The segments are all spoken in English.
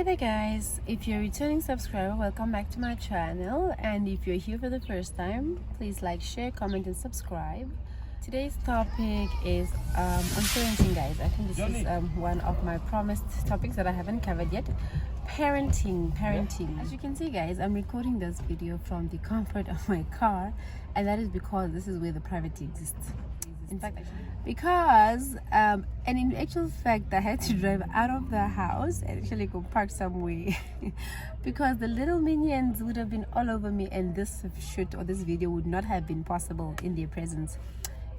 there guys, if you're a returning subscriber, welcome back to my channel, and if you're here for the first time, please like, share, comment and subscribe. Today's topic is on parenting, guys. I think this is one of my promised topics that I haven't covered yet. Parenting. As you can see guys, I'm recording this video from the comfort of my car, and that is because this is where the privacy exists. In fact, because and in actual fact I had to drive out of the house and actually go park somewhere because the little minions would have been all over me, and this shoot or this video would not have been possible in their presence.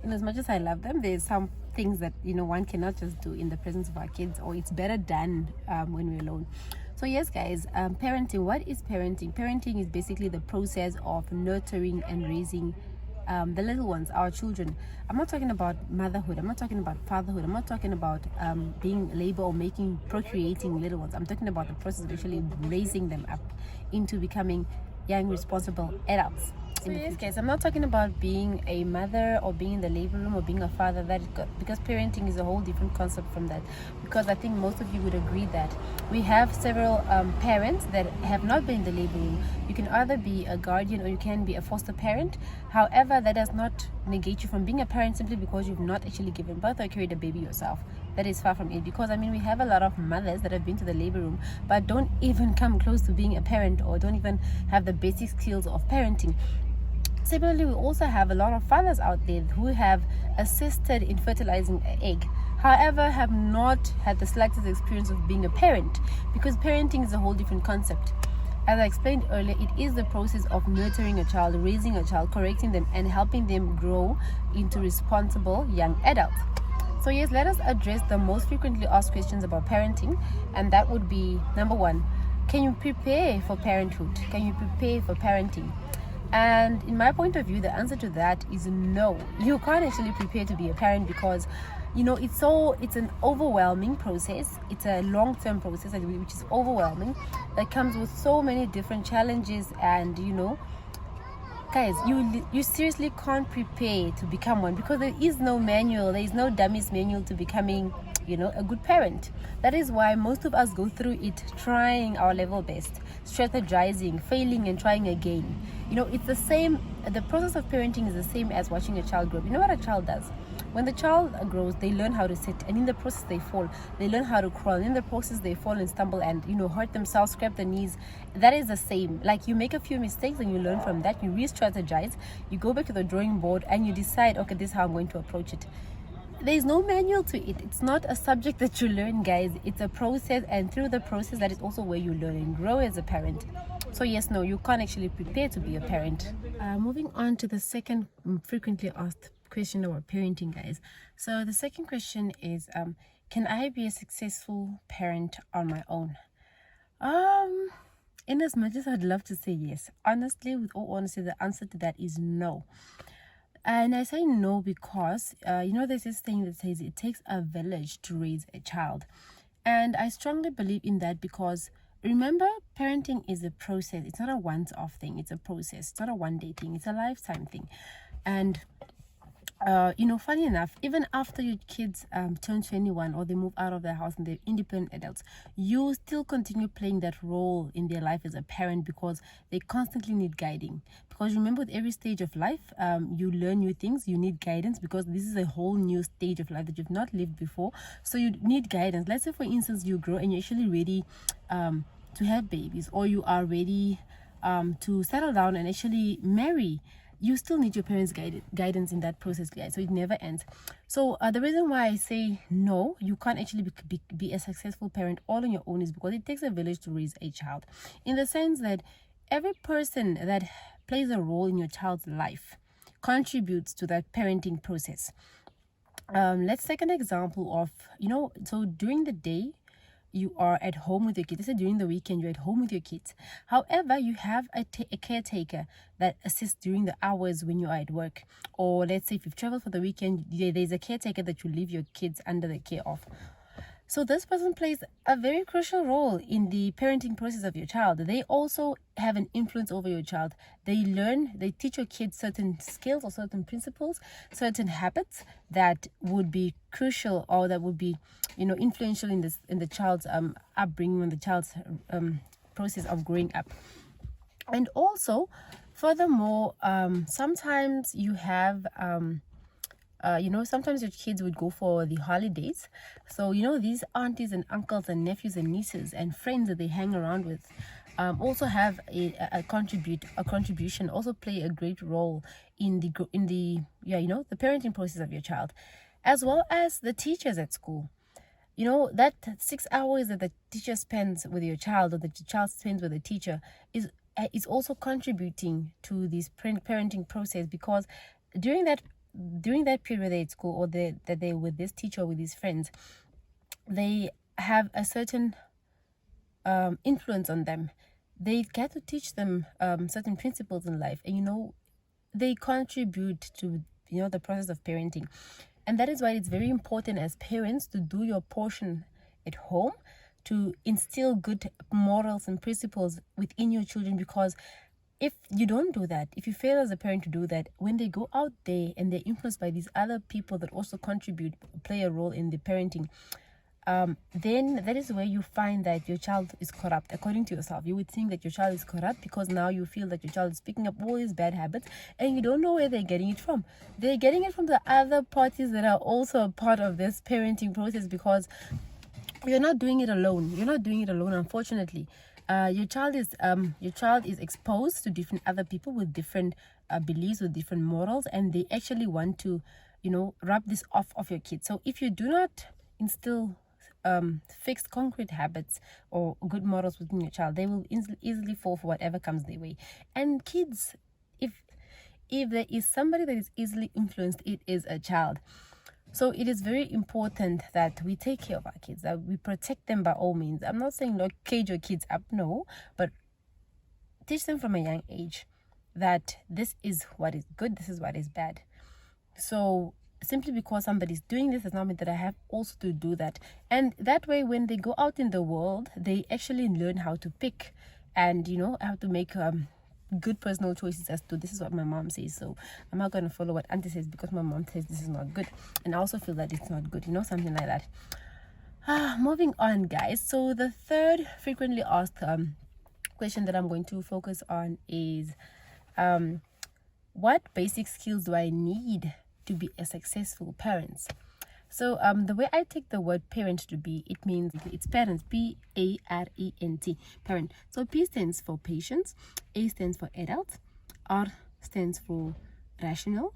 In as much as I love them, there's some things that one cannot just do in the presence of our kids, or it's better done when we're alone. So yes guys, parenting. What is parenting? Parenting is basically the process of nurturing and raising the little ones, our children. I'm not talking about motherhood, I'm not talking about fatherhood, I'm not talking about being labor or procreating little ones. I'm talking about the process of actually raising them up into becoming young, responsible adults. So yes guys, I'm not talking about being a mother or being in the labor room or being a father, because parenting is a whole different concept from that. Because I think most of you would agree that we have several parents that have not been in the labor room. You can either be a guardian or you can be a foster parent. However, that does not negate you from being a parent simply because you've not actually given birth or carried a baby yourself. That is far from it, because I mean, we have a lot of mothers that have been to the labor room but don't even come close to being a parent, or don't even have the basic skills of parenting. Similarly, we also have a lot of fathers out there who have assisted in fertilizing an egg, however have not had the slightest experience of being a parent, because parenting is a whole different concept. As I explained earlier, it is the process of nurturing a child, raising a child, correcting them and helping them grow into responsible young adults. So yes, let us address the most frequently asked questions about parenting, and that would be number one: can you prepare for parenthood? Can you prepare for parenting? And in my point of view, the answer to that is no. You can't actually prepare to be a parent, because it's an overwhelming process. It's a long-term process which is overwhelming, that comes with so many different challenges. And guys, you seriously can't prepare to become one, because there is no manual, there is no dummy's manual to becoming a good parent. That is why most of us go through it trying our level best, strategizing, failing and trying again. It's the same. The process of parenting is the same as watching a child grow. You know what a child does? When the child grows, they learn how to sit, and in the process they fall. They learn how to crawl, and in the process they fall and stumble and hurt themselves, scrape their knees. That is the same. Like, you make a few mistakes and you learn from that, you re-strategize, you go back to the drawing board and you decide, okay, this is how I'm going to approach it. There is no manual to it. It's not a subject that you learn, guys. It's a process, and through the process, that is also where you learn and grow as a parent. So yes, no, you can't actually prepare to be a parent. Moving on to the second frequently asked question about parenting, guys. So the second question is, can I be a successful parent on my own? In as much as I'd love to say yes, honestly, with all honesty, the answer to that is no. And I say no because there's this thing that says it takes a village to raise a child, and I strongly believe in that, because remember, parenting is a process. It's not a once-off thing. It's a process. It's not a one-day thing. It's a lifetime thing. And funny enough, even after your kids turn 21 or they move out of their house and they're independent adults, you still continue playing that role in their life as a parent, because they constantly need guiding. Because remember, with every stage of life, you learn new things, you need guidance, because this is a whole new stage of life that you've not lived before. So you need guidance. Let's say, for instance, you grow and you're actually ready to have babies, or you are ready to settle down and actually marry. You still need your parents' guidance in that process, guys. So it never ends. So the reason why I say no, you can't actually be a successful parent all on your own, is because it takes a village to raise a child. In the sense that every person that plays a role in your child's life contributes to that parenting process. Let's take an example of, so during the day, you are at home with your kids. Let's say during the weekend, you're at home with your kids. However, you have a caretaker that assists during the hours when you are at work. Or let's say if you've traveled for the weekend, there's a caretaker that you leave your kids under the care of. So this person plays a very crucial role in the parenting process of your child. They also have an influence over your child. They teach your kids certain skills or certain principles, certain habits that would be crucial, or that would be, influential in the child's upbringing, in the child's process of growing up. And also, furthermore, sometimes you have sometimes your kids would go for the holidays. So, these aunties and uncles and nephews and nieces and friends that they hang around with also have a contribution, also play a great role in the parenting process of your child, as well as the teachers at school. That 6 hours that the teacher spends with your child, or that your child spends with the teacher, is also contributing to this parenting process, because during that period they're at school, or that they're with this teacher, with these friends, they have a certain influence on them. They get to teach them certain principles in life, and they contribute to the process of parenting. And that is why it's very important as parents to do your portion at home, to instill good morals and principles within your children, because if you don't do that, if you fail as a parent to do that, when they go out there and they're influenced by these other people that also play a role in the parenting, then that is where you find that your child is corrupt. According to yourself, you would think that your child is corrupt, because now you feel that your child is picking up all these bad habits, and you don't know where they're getting it from. They're getting it from the other parties that are also a part of this parenting process, because you're not doing it alone. Unfortunately. Your child is exposed to different other people with different beliefs, with different morals, and they actually want to rub this off of your kids. So if you do not instill fixed concrete habits or good morals within your child, they will easily fall for whatever comes their way. And kids, if there is somebody that is easily influenced, it is a child. So it is very important that we take care of our kids, that we protect them by all means. I'm not saying cage your kids up, no, but teach them from a young age that this is what is good, this is what is bad. So simply because somebody's doing this does not mean that I have also to do that. And that way, when they go out in the world, they actually learn how to pick and how to make good personal choices as to, this is what my mom says, so I'm not going to follow what auntie says because my mom says this is not good, and I also feel that it's not good, something like that. Moving on, guys. So the third frequently asked question that I'm going to focus on is what basic skills do I need to be a successful parent? So the way I take the word parent to be, it means it's parents, P-A-R-E-N-T, parent. So P stands for patience, A stands for adult, R stands for rational,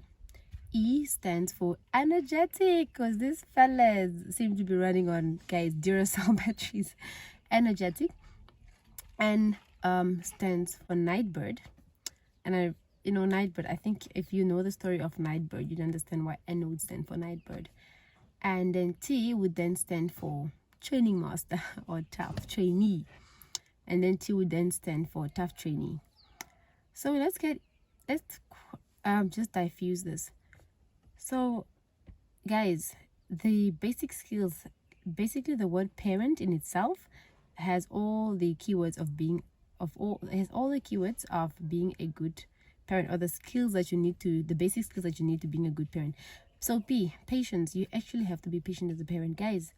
E stands for energetic, because these fellas seem to be running on, guys, Duracell batteries. Energetic. N stands for nightbird, and nightbird, I think if you know the story of nightbird, you'd understand why N would stand for nightbird. And then T would then stand for training master or tough trainee. And then T would then stand for tough trainee. So let's just diffuse this. So guys, the basic skills, basically the word parent in itself has all the keywords of being a good parent, or the basic skills that you need to being a good parent. So P, patience. You actually have to be patient as a parent, guys.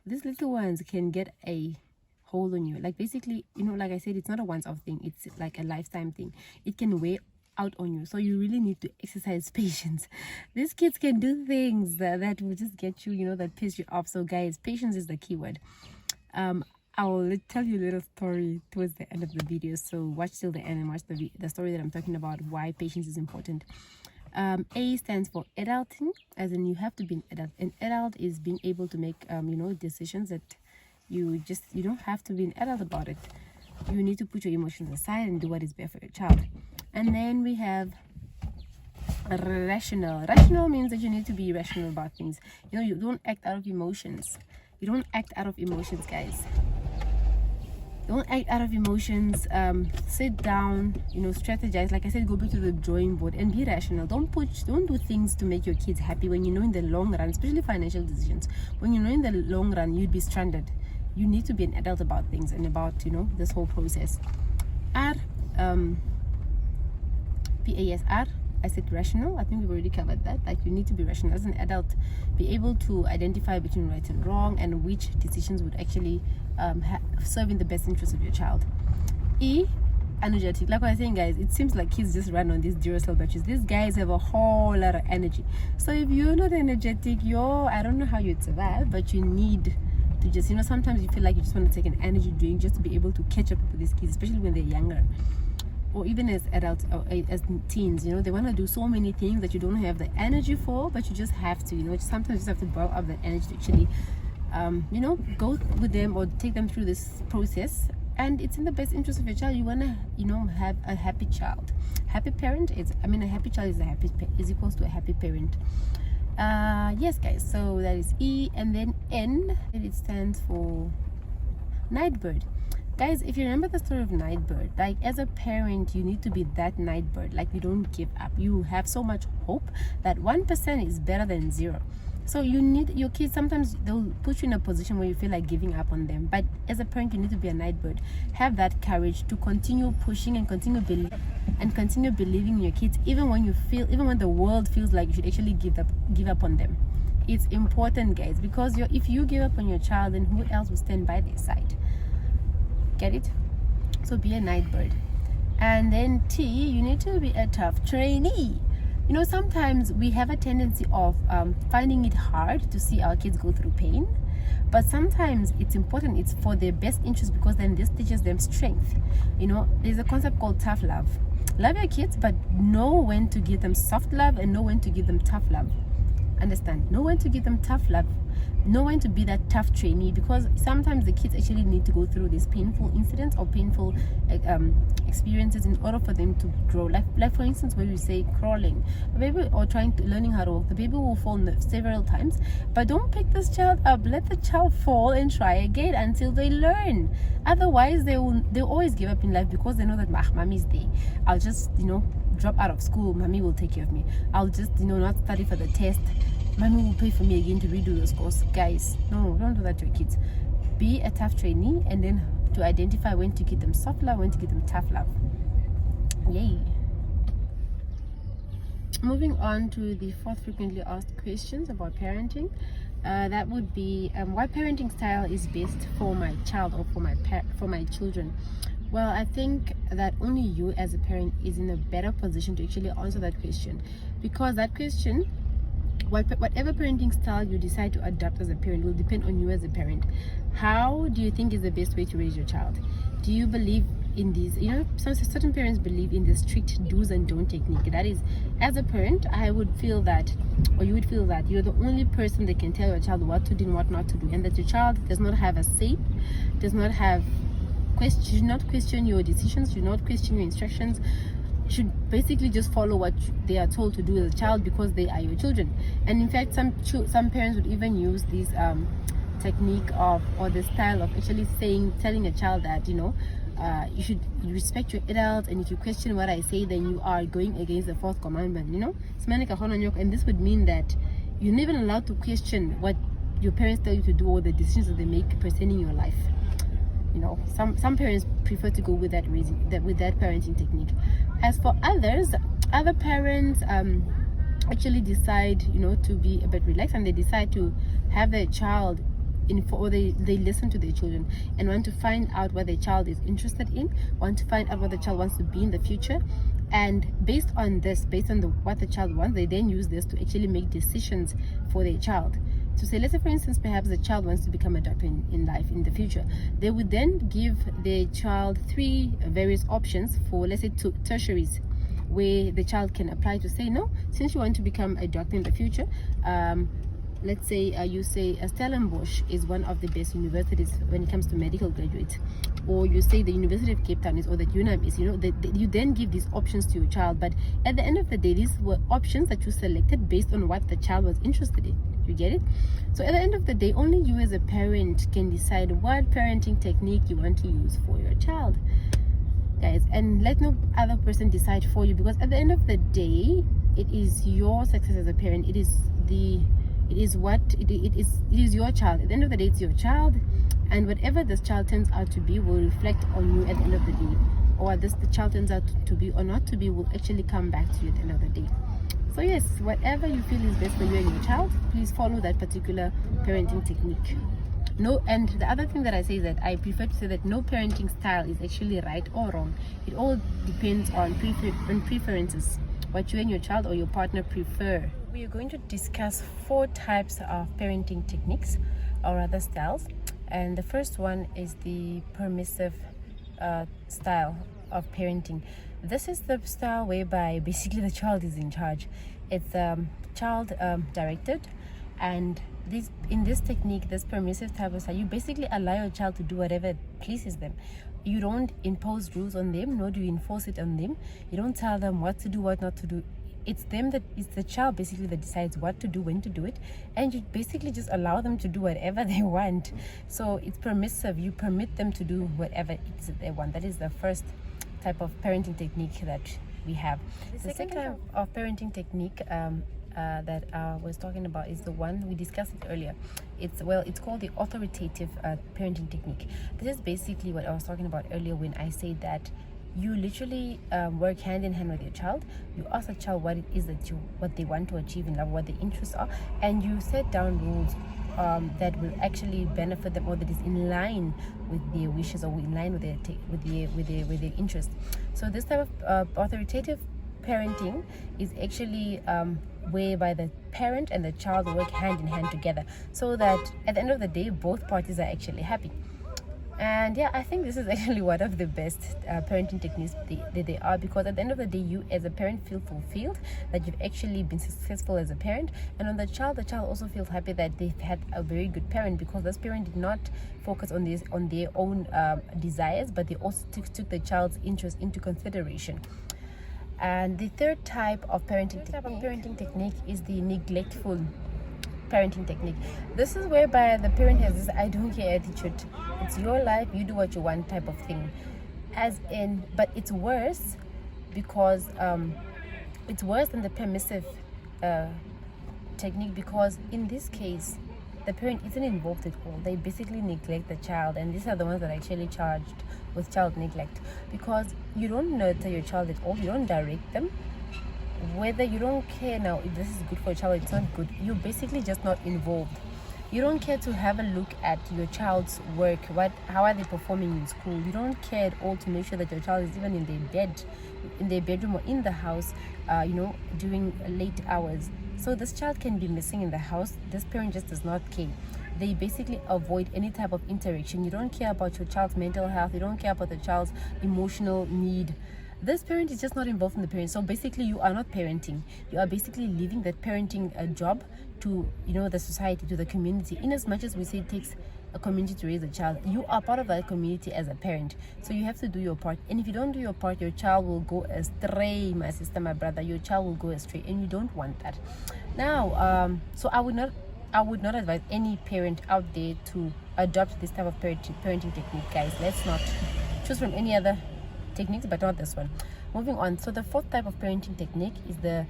These little ones can get a hold on you. Like, basically, like I said, it's not a once-off thing. It's like a lifetime thing. It can weigh out on you. So you really need to exercise patience. These kids can do things that will just get you, that piss you off. So guys, patience is the key word. I will tell you a little story towards the end of the video. So watch till the end and watch the story that I'm talking about, why patience is important. A stands for adulting, as in you have to be an adult. An adult is being able to make decisions that you don't have to be an adult about it. You need to put your emotions aside and do what is best for your child. And then we have rational. Rational means that you need to be rational about things. You don't act out of emotions. You don't act out of emotions, guys. Don't act out of emotions. Sit down, strategize. Like I said, go back to the drawing board and be rational. Don't do things to make your kids happy when you know in the long run, especially financial decisions, when you know in the long run you'd be stranded. You need to be an adult about things and about this whole process. PASR, I said rational. I think we've already covered that. Like, you need to be rational as an adult, be able to identify between right and wrong and which decisions would actually serve in the best interest of your child. E, energetic. Like I was saying, guys, it seems like kids just run on these Duracell batteries. These guys have a whole lot of energy. So if you're not energetic, I don't know how you'd survive, but you need to just, sometimes you feel like you just want to take an energy drink just to be able to catch up with these kids, especially when they're younger. Or even as adults or as teens, they want to do so many things that you don't have the energy for, but you just have to, sometimes you just have to borrow up that energy to actually, go with them or take them through this process. And it's in the best interest of your child. You want to, have a happy child. Happy parent a happy child is equals to a happy parent. Yes, guys, so that is E. And then N, it stands for Nightbird. Guys, if you remember the story of Nightbird, like, as a parent, you need to be that Nightbird. Like, you don't give up. You have so much hope that 1% is better than 0. So you need your kids. Sometimes they'll put you in a position where you feel like giving up on them, but as a parent, you need to be a Nightbird. Have that courage to continue pushing and continue believing in your kids, even when the world feels like you should actually give up on them. It's important, guys, because if you give up on your child, then who else will stand by their side? Get it? So be a Nightbird. And then T, you need to be a tough trainee. Sometimes we have a tendency of finding it hard to see our kids go through pain, but sometimes it's important. It's for their best interest, because then this teaches them strength. There's a concept called tough love. Love your kids, but know when to give them soft love and know when to give them tough love. Understand? Know when to give them tough love. Know when to be that tough trainee, because sometimes the kids actually need to go through these painful incidents or painful experiences in order for them to grow. Like for instance, where you say crawling, a baby, or learning how to walk, the baby will fall several times, but don't pick this child up. Let the child fall and try again until they learn. Otherwise, they'll always give up in life, because they know that mommy's there. I'll just drop out of school, mommy will take care of me. I'll just not study for the test, mommy will pay for me again to redo those course. Guys, no, don't do that to your kids. Be a tough trainee, and then to identify when to give them soft love, when to give them tough love. Yay. Moving on to the 4th frequently asked questions about parenting. That would be what parenting style is best for my child or for my children. Well, I think that only you as a parent is in a better position to actually answer that question, because that question, whatever parenting style you decide to adopt as a parent, will depend on you as a parent. How do you think is the best way to raise your child? Do you believe in these? Certain parents believe in the strict do's and don't technique. That is, as a parent, I would feel that, or you would feel that, you're the only person that can tell your child what to do and what not to do, and that your child does not have a say, should not question your decisions, should not question your instructions, should basically just follow what they are told to do as a child, because they are your children. And in fact, some parents would even use this technique or the style of actually telling a child that you should respect your adults, and if you question what I say, then you are going against the 4th commandment. And this would mean that you're not even allowed to question what your parents tell you to do or the decisions that they make pertaining your life. Some parents prefer to go with that parenting technique. As for other parents actually decide to be a bit relaxed, and they decide to have their child or they listen to their children and want to find out what their child is interested in, want to find out what the child wants to be in the future, and based on what the child wants, they then use this to actually make decisions for their child. So say, let's say for instance, perhaps the child wants to become a doctor in life in the future. They would then give their child 3 various options for, let's say, tertiaries, where the child can apply to say, no, since you want to become a doctor in the future, let's say you say Stellenbosch is one of the best universities when it comes to medical graduates, or you say the University of Cape Town is, or that UNAM is, you then give these options to your child. But at the end of the day, these were options that you selected based on what the child was interested in. You get it? So at the end of the day, only you as a parent can decide what parenting technique you want to use for your child, guys, and let no other person decide for you, because at the end of the day, it is your success as a parent. It is your child. At the end of the day, it's your child, and whatever this child turns out to be will reflect on you at the end of the day, or the child turns out to be or not to be will actually come back to you at the end of the day. So yes, whatever you feel is best for you and your child, please follow that particular parenting technique. No, and the other thing that I say is that I prefer to say that no parenting style is actually right or wrong. It all depends on preferences, what you and your child or your partner prefer. We are going to discuss 4 types of parenting techniques, or rather styles. And the first one is the permissive style of parenting. This is the style whereby basically the child is in charge. It's child directed, and in this technique, this permissive type of style, you basically allow your child to do whatever pleases them. You don't impose rules on them, nor do you enforce it on them. You don't tell them what to do, what not to do. It's the child basically that decides what to do, when to do it, and you basically just allow them to do whatever they want. So it's permissive. You permit them to do whatever it is that they want. That is the first type of parenting technique that we have. The second type of parenting technique that I was talking about is the one we discussed it earlier. It's called the authoritative parenting technique. This is basically what I was talking about earlier when I said that you literally work hand in hand with your child. You ask the child what it is what they want to achieve in life, what their interests are, and you set down rules that will actually benefit them, or that is in line with their wishes, or in line with their interests. So this type of authoritative parenting is actually whereby the parent and the child work hand in hand together, so that at the end of the day, both parties are actually happy. And yeah, I think this is actually one of the best parenting techniques that they are, because at the end of the day, you as a parent feel fulfilled that you've actually been successful as a parent, and on the child also feels happy that they've had a very good parent, because this parent did not focus on their own desires, but they also took the child's interest into consideration. And the third type of parenting technique is the neglectful parenting technique. This is whereby the parent has this "I don't care" attitude. It's your life, you do what you want type of thing. But it's worse, because it's worse than the permissive technique, because in this case, the parent isn't involved at all. They basically neglect the child, and these are the ones that are actually charged with child neglect, because you don't nurture your child at all. You don't direct them. Whether you don't care now if this is good for a child, it's not good. You're basically just not involved. You don't care to have a look at your child's work. How are they performing in school? You don't care at all to make sure that your child is even in their bedroom, or in the house, during late hours. So this child can be missing in the house. This parent just does not care. They basically avoid any type of interaction. You don't care about your child's mental health. You don't care about the child's emotional need. This parent is just not involved in the parent. So basically, you are not parenting. You are basically leaving that parenting job to the society, to the community. In as much as we say it takes a community to raise a child, you are part of that community as a parent. So you have to do your part. And if you don't do your part, your child will go astray, my sister, my brother. Your child will go astray, and you don't want that. Now, so I would not advise any parent out there to adopt this type of parenting technique, guys. Let's not choose from any other techniques, but not this one. Moving on. So the fourth type of parenting technique is the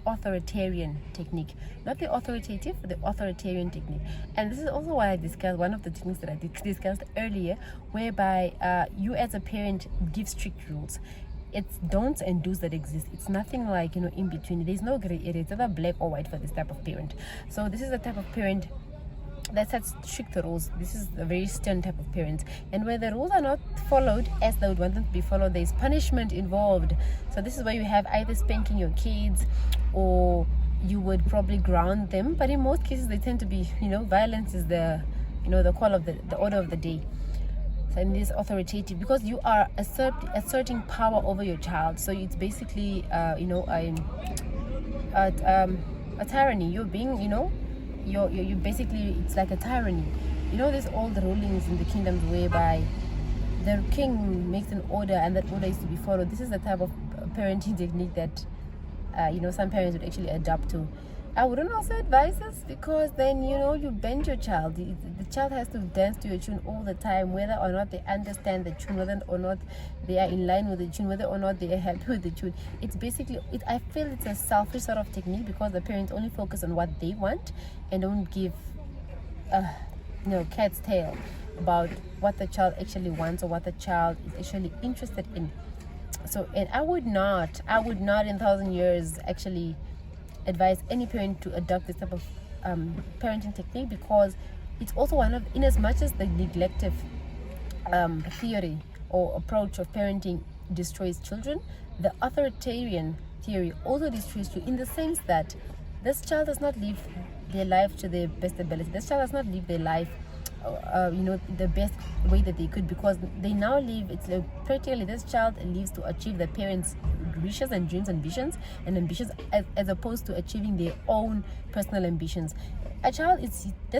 authoritarian technique. Not the authoritative, but the authoritarian technique. And this is also what I discussed, one of the techniques that I discussed earlier, whereby you as a parent give strict rules. It's don'ts and do's that exist. It's nothing like in between. There's no gray area. It's either black or white for this type of parent. So this is the type of parent that sets strict rules. This is a very stern type of parent, and where the rules are not followed as they would want them to be followed, there's punishment involved. So this is where you have either spanking your kids, or you would probably ground them. But in most cases, they tend to be, violence is the call of the order of the day. So in this authoritative, because you are asserting power over your child, so it's basically a tyranny. You're being you basically, it's like a tyranny. There's all the rulings in the kingdoms whereby the king makes an order, and that order is to be followed. This is the type of parenting technique that some parents would actually adopt to I wouldn't also advise this, because then you bend your child. The child has to dance to your tune all the time, whether or not they understand the tune, whether or not they are in line with the tune, whether or not they are happy with the tune. It's basically I feel it's a selfish sort of technique, because the parents only focus on what they want and don't give cat's tail about what the child actually wants or what the child is actually interested in. So, and I would not in 1,000 years actually advise any parent to adopt this type of parenting technique, because it's also one of, in as much as the neglective theory or approach of parenting destroys children, the authoritarian theory also destroys you, in the sense that this child does not live their life to their best ability. This child does not live their life the best way that they could, because they now live, it's like practically this child lives to achieve the parents' wishes and dreams and visions and ambitions, as opposed to achieving their own personal ambitions. This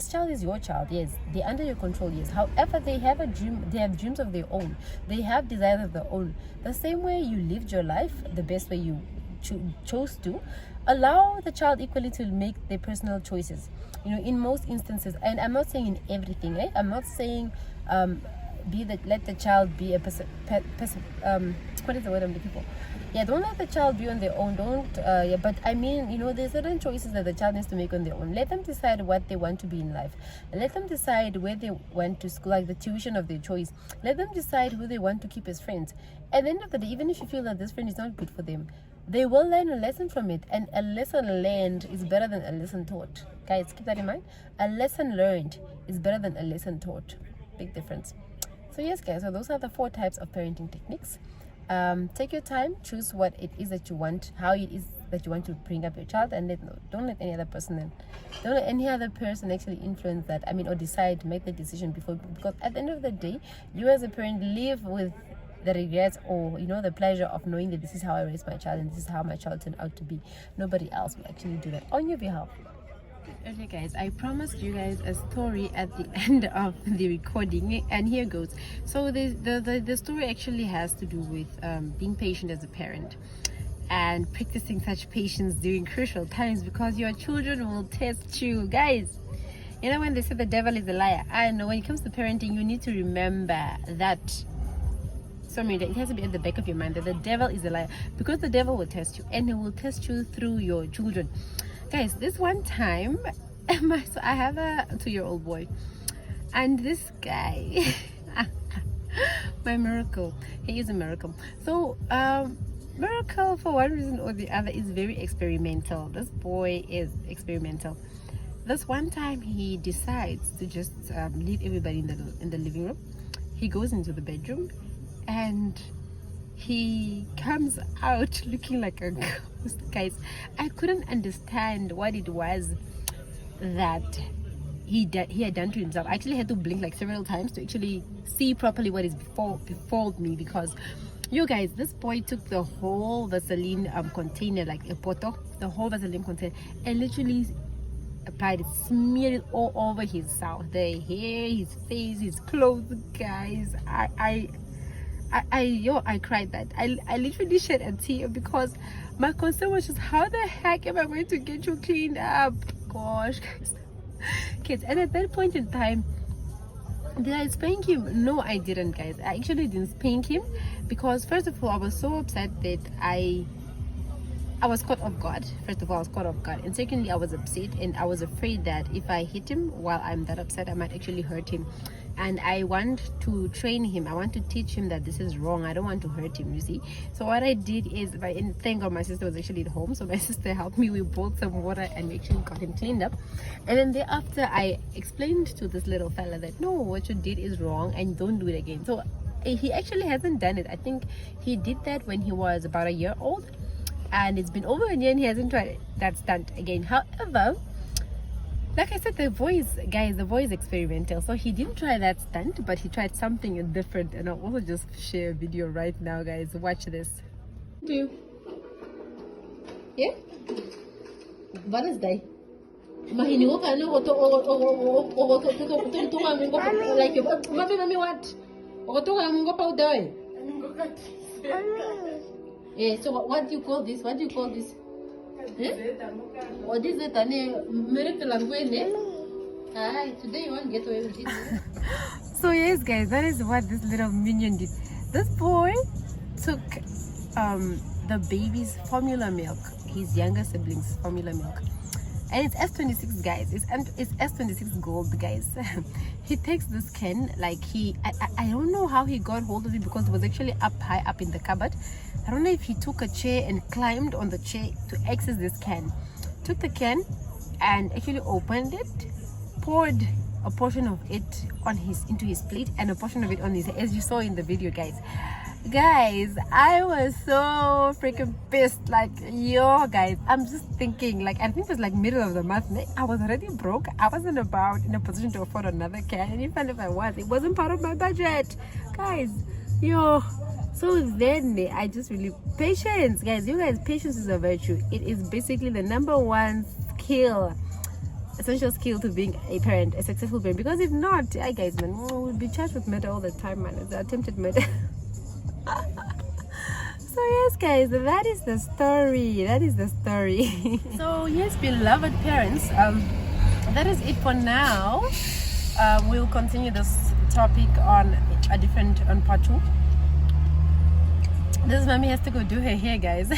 child is your child, yes, they're under your control, yes. However, they have a dream, they have dreams of their own, they have desires of their own. The same way you lived your life the best way you chose to, allow the child equally to make their personal choices, in most instances. And I'm not saying in everything, right? I'm not saying let the child be a what is the word I'm looking for? Yeah, don't let the child be on their own. But I mean, there's certain choices that the child needs to make on their own. Let them decide what they want to be in life. Let them decide where they want to school, like the tuition of their choice. Let them decide who they want to keep as friends. At the end of the day, even if you feel that this friend is not good for them, they will learn a lesson from it. And a lesson learned is better than a lesson taught. Guys, keep that in mind. A lesson learned is better than a lesson taught. Big difference. So yes, guys, so those are the 4 types of parenting techniques. Take your time, choose what it is that you want, how it is that you want to bring up your child, and don't let any other person actually influence that, or decide, make the decision before, because at the end of the day, you as a parent live with the regrets or the pleasure of knowing that this is how I raised my child and this is how my child turned out to be. Nobody else will actually do that on your behalf. Okay guys, I promised you guys a story at the end of the recording, and here goes. So the story actually has to do with being patient as a parent and practicing such patience during crucial times, because your children will test you, guys. When they say the devil is a liar, I know when it comes to parenting, you need to remember that. It has to be at the back of your mind that the devil is a liar, because the devil will test you, and he will test you through your children. Guys, this one time, so I have a 2-year-old boy, and this guy, my miracle, he is a miracle. So, miracle, for one reason or the other, is very experimental. This boy is experimental. This one time, he decides to just leave everybody in the living room. He goes into the bedroom, and he comes out looking like a ghost. Guys, I couldn't understand what it was that he had done to himself. I actually had to blink like several times to actually see properly what is before me, because you guys, this boy took the whole Vaseline container, like a bottle, the whole Vaseline container, and literally applied it, smeared it all over himself, the hair, his face, his clothes. Guys, I cried that. I literally shed a tear, because my concern was just, how the heck am I going to get you cleaned up? Gosh, guys. Kids. And at that point in time, did I spank him? No, I didn't, guys. I actually didn't spank him, because first of all, I was so upset that I was caught off guard. First of all, I was caught off guard, and secondly, I was upset, and I was afraid that if I hit him while I'm that upset, I might actually hurt him. And I want to train him, I want to teach him that this is wrong. I don't want to hurt him, you see. So what I did is, and thank God my sister was actually at home, so my sister helped me. We bought some water and we actually got him cleaned up. And then thereafter, I explained to this little fella that no, what you did is wrong and don't do it again. So he actually hasn't done it. I think he did that when he was about a year old, and it's been over a year and he hasn't tried that stunt again. However, like I said, the boy is experimental, so he didn't try that stunt, but he tried something different. And I'll also just share a video right now, guys. Watch this. Do you? Yeah? What is that? Mahini ko kano like mami what? Yeah, so what do you call this? What do you call this? What is it? Miracle and today you won't get away with it. So yes, guys, that is what this little minion did. This boy took the baby's formula milk, his younger sibling's formula milk, and it's S26, guys. It's S26 gold, guys. He takes this can, like I don't know how he got hold of it, because it was actually high up in the cupboard. I don't know if he took a chair and climbed on the chair to access this can. Took the can and actually opened it, poured a portion of it into his plate and a portion of it on his head, as you saw in the video, guys. I was so freaking pissed. Like, yo, guys, I'm just thinking, like, I think it was like middle of the month. I was already broke. I wasn't in a position to afford another can, and even if I was, it wasn't part of my budget, guys. Yo, so then I just really, patience, guys. You guys, patience is a virtue. It is basically the number one skill, essential skill to being a parent, a successful parent. Because if not, guys, man, we'll be charged with murder all the time, man. It's attempted murder. So yes, guys, that is the story. So yes, beloved parents, that is it for now. We'll continue this topic on part 2. This mommy has to go do her hair, guys.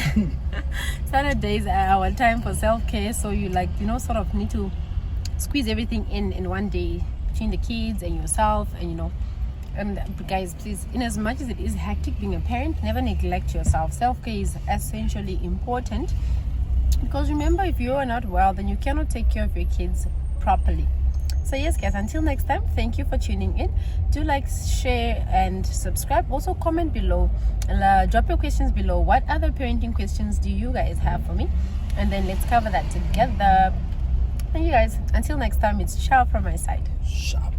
Saturdays are our time for self-care, so you sort of need to squeeze everything in one day between the kids and yourself, and and guys, please, in as much as it is hectic being a parent, never neglect yourself. Self-care is essentially important, because remember, if you are not well, then you cannot take care of your kids properly. So yes, guys, until next time, thank you for tuning in. Do like, share and subscribe. Also comment below, drop your questions below. What other parenting questions do you guys have for me? And then let's cover that together. And you guys, until next time, it's ciao from my side. Ciao.